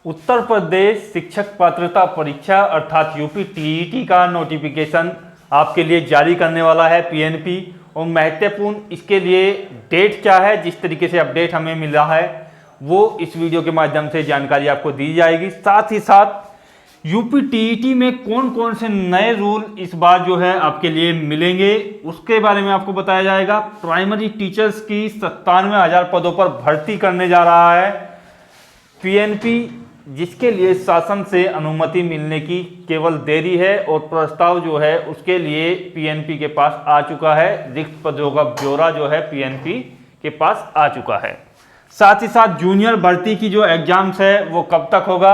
उत्तर प्रदेश शिक्षक पात्रता परीक्षा अर्थात यूपी टीईटी का नोटिफिकेशन आपके लिए जारी करने वाला है पीएनपी। और महत्वपूर्ण इसके लिए डेट क्या है, जिस तरीके से अपडेट हमें मिला है वो इस वीडियो के माध्यम से जानकारी आपको दी जाएगी। साथ ही साथ यूपी टीईटी में कौन कौन से नए रूल इस बार जो है आपके लिए मिलेंगे उसके बारे में आपको बताया जाएगा। प्राइमरी टीचर्स की 97,000 पदों पर भर्ती करने जा रहा है पीएनपी, जिसके लिए शासन से अनुमति मिलने की केवल देरी है और प्रस्ताव जो है उसके लिए पीएनपी के पास आ चुका है। रिक्त पदों का ब्यौरा जो है पीएनपी के पास आ चुका है। साथ ही साथ जूनियर भर्ती की जो एग्जाम्स है वो कब तक होगा।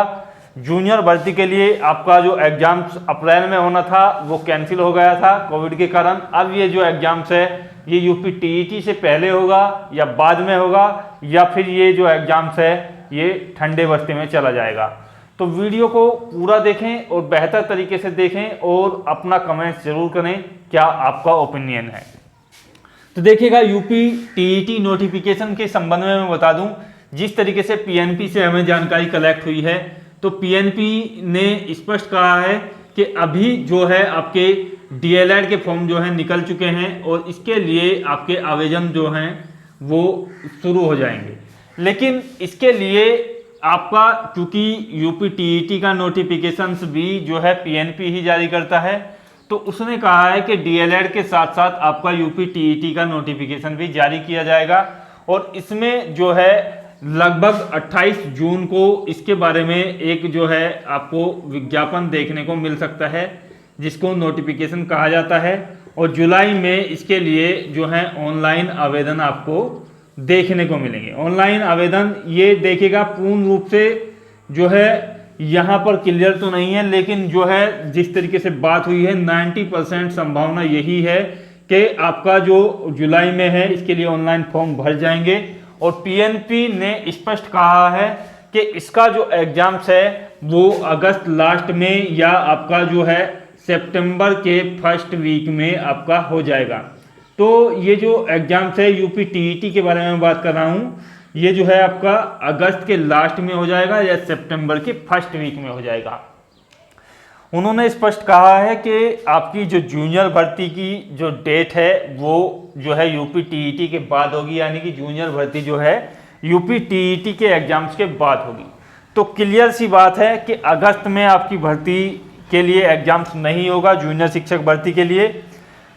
जूनियर भर्ती के लिए आपका जो एग्जाम्स अप्रैल में होना था वो कैंसिल हो गया था कोविड के कारण। अब ये जो एग्जाम्स है ये यूपी टीईटी से पहले होगा या बाद में होगा, या फिर ये जो एग्जाम्स है ये ठंडे बस्ते में चला जाएगा। तो वीडियो को पूरा देखें और बेहतर तरीके से देखें और अपना कमेंट्स जरूर करें क्या आपका ओपिनियन है। तो देखिएगा, यूपी टीईटी नोटिफिकेशन के संबंध में मैं बता दूं, जिस तरीके से पीएनपी से हमें जानकारी कलेक्ट हुई है तो पीएनपी ने स्पष्ट कहा है कि अभी जो है आपके डीएलएड के फॉर्म जो है निकल चुके हैं और इसके लिए आपके आवेदन जो हैं वो शुरू हो जाएंगे। लेकिन इसके लिए आपका, क्योंकि यूपी टीईटी का नोटिफिकेशन भी जो है पीएनपी ही जारी करता है, तो उसने कहा है कि डीएलएड के साथ साथ आपका यूपी टीईटी का नोटिफिकेशन भी जारी किया जाएगा। और इसमें जो है लगभग 28 जून को इसके बारे में एक जो है आपको विज्ञापन देखने को मिल सकता है, जिसको नोटिफिकेशन कहा जाता है। और जुलाई में इसके लिए जो है ऑनलाइन आवेदन आपको देखने को मिलेंगे। ऑनलाइन आवेदन ये देखिएगा, पूर्ण रूप से जो है यहाँ पर क्लियर तो नहीं है, लेकिन जो है जिस तरीके से बात हुई है 90% संभावना यही है कि आपका जो जुलाई में है इसके लिए ऑनलाइन फॉर्म भर जाएंगे। और पीएनपी ने स्पष्ट कहा है कि इसका जो एग्जाम्स है वो अगस्त लास्ट में या आपका जो है सितंबर के फर्स्ट वीक में आपका हो जाएगा। तो ये जो एग्जाम्स है यूपी टीईटी के बारे में बात कर रहा हूँ, ये जो है आपका अगस्त के लास्ट में हो जाएगा या सितंबर के फर्स्ट वीक में हो जाएगा। उन्होंने स्पष्ट कहा है कि आपकी जो जूनियर भर्ती की जो डेट है वो जो है यूपी टीईटी के बाद होगी, यानी कि जूनियर भर्ती जो है यूपी टीईटी के एग्जाम्स के बाद होगी। तो क्लियर सी बात है कि अगस्त में आपकी भर्ती के लिए एग्जाम्स नहीं होगा जूनियर शिक्षक भर्ती के लिए।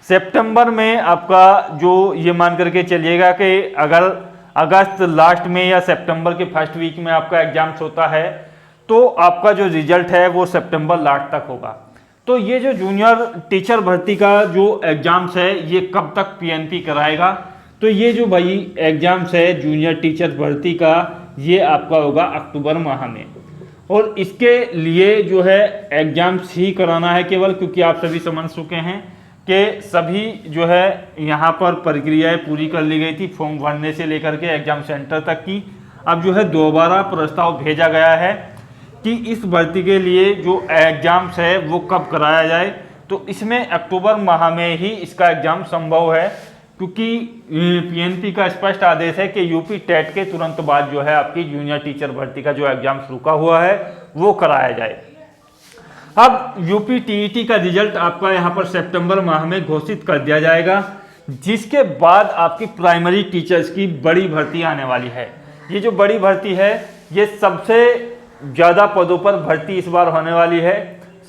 सितंबर में आपका जो ये मान करके चलिएगा कि अगर अगस्त लास्ट में या सितंबर के फर्स्ट वीक में आपका एग्जाम्स होता है तो आपका जो रिजल्ट है वो सितंबर लास्ट तक होगा। तो ये जो जूनियर टीचर भर्ती का जो एग्जाम्स है ये कब तक पीएनपी कराएगा, तो ये जो भाई एग्जाम्स है जूनियर टीचर भर्ती का ये आपका होगा अक्टूबर माह में। और इसके लिए जो है एग्जाम्स ही कराना है केवल, क्योंकि आप सभी समझ चुके हैं कि सभी जो है यहाँ पर प्रक्रियाएं पूरी कर ली गई थी, फॉर्म भरने से लेकर के एग्जाम सेंटर तक की। अब जो है दोबारा प्रस्ताव भेजा गया है कि इस भर्ती के लिए जो एग्जाम्स है वो कब कराया जाए। तो इसमें अक्टूबर माह में ही इसका एग्जाम संभव है, क्योंकि पीएनपी का स्पष्ट आदेश है कि यूपी टेट के तुरंत बाद जो है आपकी जूनियर टीचर भर्ती का जो एग्जाम रुका हुआ है वो कराया जाए। अब यूपी टीईटी का रिजल्ट आपका यहाँ पर सितंबर माह में घोषित कर दिया जाएगा, जिसके बाद आपकी प्राइमरी टीचर्स की बड़ी भर्ती आने वाली है। ये जो बड़ी भर्ती है ये सबसे ज़्यादा पदों पर भर्ती इस बार होने वाली है।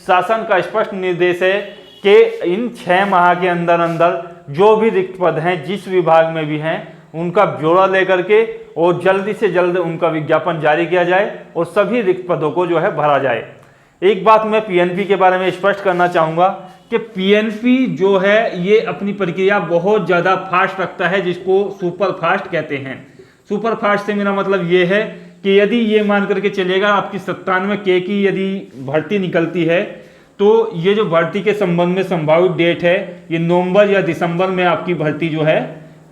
शासन का स्पष्ट निर्देश है कि इन 6 माह के अंदर अंदर जो भी रिक्त पद हैं जिस विभाग में भी हैं उनका ब्यौरा लेकर के और जल्दी से जल्द उनका विज्ञापन जारी किया जाए और सभी रिक्त पदों को जो है भरा जाए। एक बात मैं पीएनपी के बारे में स्पष्ट करना चाहूँगा कि पीएनपी जो है ये अपनी प्रक्रिया बहुत ज़्यादा फास्ट रखता है, जिसको सुपर फास्ट कहते हैं। सुपर फास्ट से मेरा मतलब ये है कि यदि ये मान करके चलेगा आपकी 97K की यदि भर्ती निकलती है तो ये जो भर्ती के संबंध में संभावित डेट है ये नवंबर या दिसंबर में आपकी भर्ती जो है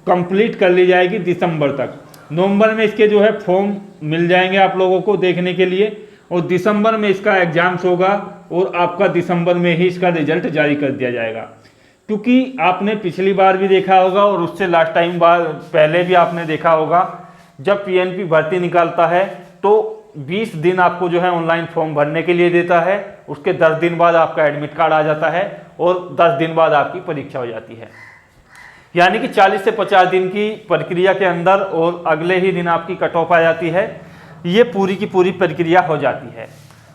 कंप्लीट कर ली जाएगी। दिसंबर तक, नवंबर में इसके जो है फॉर्म मिल जाएंगे आप लोगों को देखने के लिए और दिसंबर में इसका एग्जाम्स होगा और आपका दिसंबर में ही इसका रिजल्ट जारी कर दिया जाएगा। क्योंकि आपने पिछली बार भी देखा होगा और उससे लास्ट टाइम बार पहले भी आपने देखा होगा, जब पीएनपी भर्ती निकालता है तो 20 दिन आपको जो है ऑनलाइन फॉर्म भरने के लिए देता है। उसके 10 दिन बाद आपका एडमिट कार्ड आ जाता है और 10 दिन बाद आपकी परीक्षा हो जाती है। यानी कि 40 से 50 दिन की प्रक्रिया के अंदर और अगले ही दिन आपकी कट ऑफ आ जाती है। ये पूरी की पूरी प्रक्रिया हो जाती है।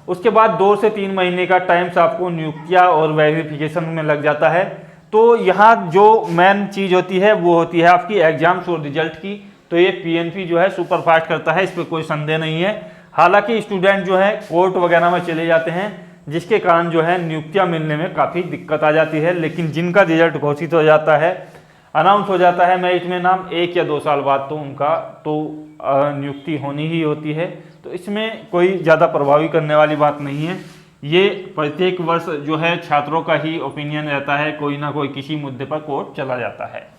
उसके बाद 2 से 3 महीने का टाइम्स आपको नियुक्तियाँ और वेरिफिकेशन में लग जाता है। तो यहाँ जो मेन चीज़ होती है वो होती है आपकी एग्जाम्स और रिजल्ट की। तो ये पीएनपी जो है सुपर फास्ट करता है, इस पर कोई संदेह नहीं है। हालांकि स्टूडेंट जो है कोर्ट वगैरह में चले जाते हैं, जिसके कारण जो है नियुक्तियाँ मिलने में काफ़ी दिक्कत आ जाती है। लेकिन जिनका रिजल्ट घोषित हो जाता है, अनाउंस हो जाता है मेरिट में नाम, 1 या 2 साल बाद तो उनका तो नियुक्ति होनी ही होती है। तो इसमें कोई ज़्यादा प्रभावी करने वाली बात नहीं है। ये प्रत्येक वर्ष जो है छात्रों का ही ओपिनियन रहता है, कोई ना कोई किसी मुद्दे पर कोर्ट चला जाता है।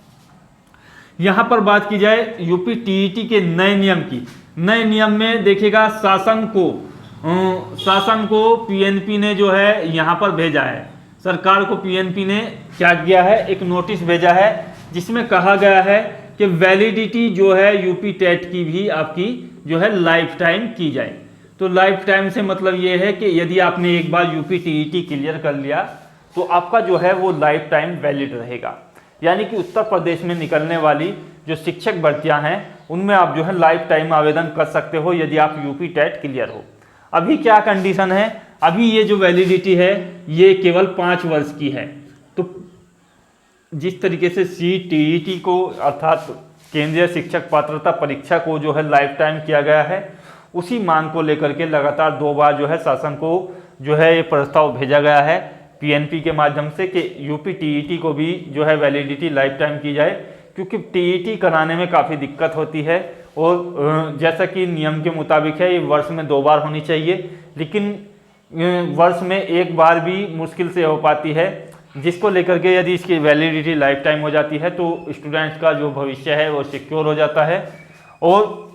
यहाँ पर बात की जाए यूपी टीईटी के नए नियम की। नए नियम में देखिएगा शासन को पीएनपी ने जो है यहाँ पर भेजा है, सरकार को पीएनपी ने क्या किया है, एक नोटिस भेजा है जिसमें कहा गया है कि वैलिडिटी जो है यूपी टेट की भी आपकी जो है लाइफ टाइम की जाए। तो लाइफ टाइम से मतलब ये है कि यदि आपने एक बार यूपी टीईटी क्लियर कर लिया तो आपका जो है वो लाइफ टाइम वैलिड रहेगा। यानी कि उत्तर प्रदेश में निकलने वाली जो शिक्षक भर्तियां हैं उनमें आप जो है लाइफ टाइम आवेदन कर सकते हो यदि आप यूपी टेट क्लियर हो। अभी क्या कंडीशन है, अभी ये जो वैलिडिटी है ये केवल 5 वर्ष की है। तो जिस तरीके से सीटीईटी को अर्थात केंद्रीय शिक्षक पात्रता परीक्षा को जो है लाइफ टाइम किया गया है, उसी मांग को लेकर के लगातार 2 बार जो है शासन को जो है ये प्रस्ताव भेजा गया है पीएनपी के माध्यम से कि यूपी टीईटी को भी जो है वैलिडिटी लाइफ टाइम की जाए। क्योंकि टीईटी कराने में काफ़ी दिक्कत होती है और जैसा कि नियम के मुताबिक है ये वर्ष में 2 बार होनी चाहिए, लेकिन वर्ष में 1 बार भी मुश्किल से हो पाती है, जिसको लेकर के यदि इसकी वैलिडिटी लाइफ टाइम हो जाती है तो स्टूडेंट्स का जो भविष्य है वो सिक्योर हो जाता है। और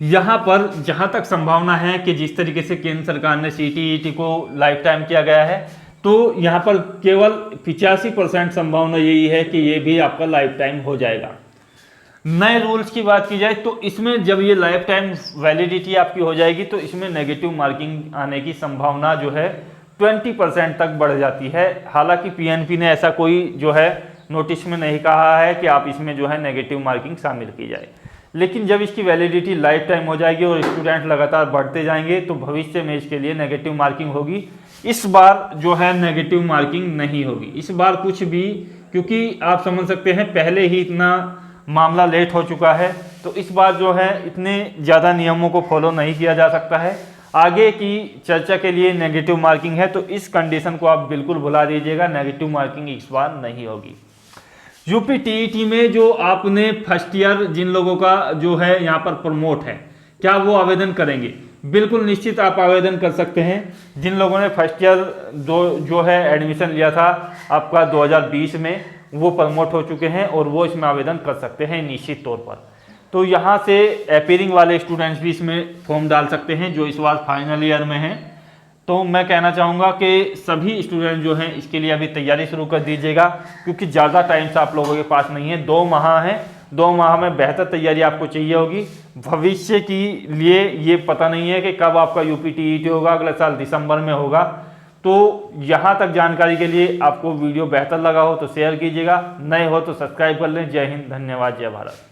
यहाँ पर जहाँ तक संभावना है कि जिस तरीके से केंद्र सरकार ने सीटीईटी को लाइफ टाइम किया गया है, तो यहाँ पर केवल 85% संभावना यही है कि ये भी आपका लाइफ टाइम हो जाएगा। नए रूल्स की बात की जाए तो इसमें जब ये लाइफ टाइम वैलिडिटी आपकी हो जाएगी तो इसमें नेगेटिव मार्किंग आने की संभावना जो है 20% तक बढ़ जाती है। हालांकि पीएनपी ने ऐसा कोई जो है नोटिस में नहीं कहा है कि आप इसमें जो है नेगेटिव मार्किंग शामिल की जाए, लेकिन जब इसकी वैलिडिटी लाइफ टाइम हो जाएगी और स्टूडेंट लगातार बढ़ते जाएंगे तो भविष्य में इसके लिए नेगेटिव मार्किंग होगी। इस बार जो है नेगेटिव मार्किंग नहीं होगी इस बार कुछ भी, क्योंकि आप समझ सकते हैं पहले ही इतना मामला लेट हो चुका है, तो इस बार जो है इतने ज़्यादा नियमों को फॉलो नहीं किया जा सकता है। आगे की चर्चा के लिए नेगेटिव मार्किंग है तो इस कंडीशन को आप बिल्कुल भुला दीजिएगा, नेगेटिव मार्किंग इस बार नहीं होगी। यूपी टीईटी में जो आपने फर्स्ट ईयर जिन लोगों का जो है यहाँ पर प्रमोट है, क्या वो आवेदन करेंगे? बिल्कुल निश्चित आप आवेदन कर सकते हैं। जिन लोगों ने फर्स्ट ईयर जो है एडमिशन लिया था आपका 2020 में, वो प्रमोट हो चुके हैं और वो इसमें आवेदन कर सकते हैं निश्चित तौर पर। तो यहाँ से अपीयरिंग वाले स्टूडेंट्स भी इसमें फॉर्म डाल सकते हैं जो इस बार फाइनल ईयर में हैं। तो मैं कहना चाहूँगा कि सभी स्टूडेंट जो हैं इसके लिए अभी तैयारी शुरू कर दीजिएगा, क्योंकि ज़्यादा टाइम से आप लोगों के पास नहीं है। 2 माह हैं, 2 माह में बेहतर तैयारी आपको चाहिए होगी। भविष्य के लिए ये पता नहीं है कि कब आपका यूपी टीईटी होगा, अगले साल दिसंबर में होगा। तो यहाँ तक जानकारी के लिए आपको वीडियो बेहतर लगा हो तो शेयर कीजिएगा, नए हो तो सब्सक्राइब कर लें। जय हिंद, धन्यवाद, जय भारत।